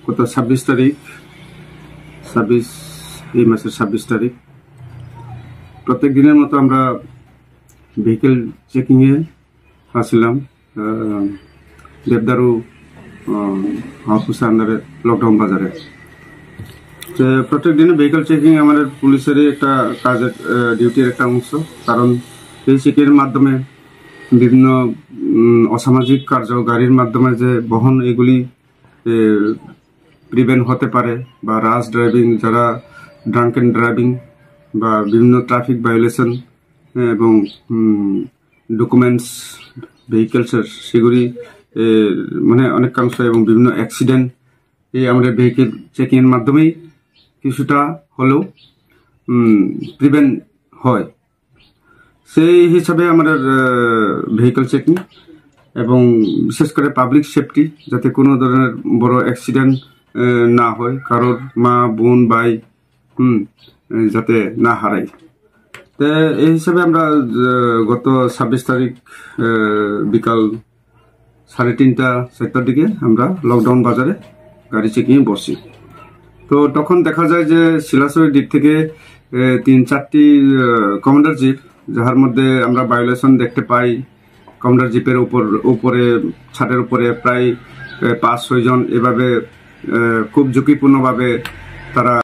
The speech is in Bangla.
গত 26 তারিখ 26 এই মাসের 26 তারিখ প্রত্যেক দিনের মতো আমরা ভেহিকেল চেকিং এ আসছিলাম দেবদারু হাউস আন্ডারে লকডাউন বাজারে। প্রত্যেক দিনে ভেহিকেল চেকিং আমাদের পুলিশের একটা কাজের ডিউটির একটা অংশ, কারণ এই চেকিংয়ের মাধ্যমে বিভিন্ন অসামাজিক কার্য গাড়ির মাধ্যমে যে বহন এগুলি প্রিভেন্ট হতে পারে, বা রাশ ড্রাইভিং, যারা ড্রাঙ্কেন ড্রাইভিং বা বিভিন্ন ট্রাফিক ভায়োলেশন এবং ডকুমেন্টস ভেহিকেলসের সেগুলি মানে অনেকাংশ এবং বিভিন্ন অ্যাক্সিডেন্ট এই আমাদের ভেহিকেল চেকিংয়ের মাধ্যমেই কিছুটা হলেও প্রিভেন্ট হয়। সেই হিসাবে আমাদের ভেহিকেল চেকিং এবং বিশেষ করে পাবলিক সেফটি, যাতে কোনো ধরনের বড় অ্যাক্সিডেন্ট না হয়, কারোর মা বোন ভাই যাতে না হারায়। তো এই হিসাবে আমরা গত 26 তারিখ বিকাল 3:30-4টার দিকে আমরা লকডাউন বাজারে গাড়ি চেকিংয়ে বসি। তো তখন দেখা যায় যে শিলাচরের দিক থেকে 3-4টি কমান্ডার জিপ, যার মধ্যে আমরা ভায়োলেশন দেখতে পাই। কমান্ডার জিপের উপরে ছাদের উপরে প্রায় 5-6 জন এভাবে খুব ঝুঁকিপূর্ণভাবে তারা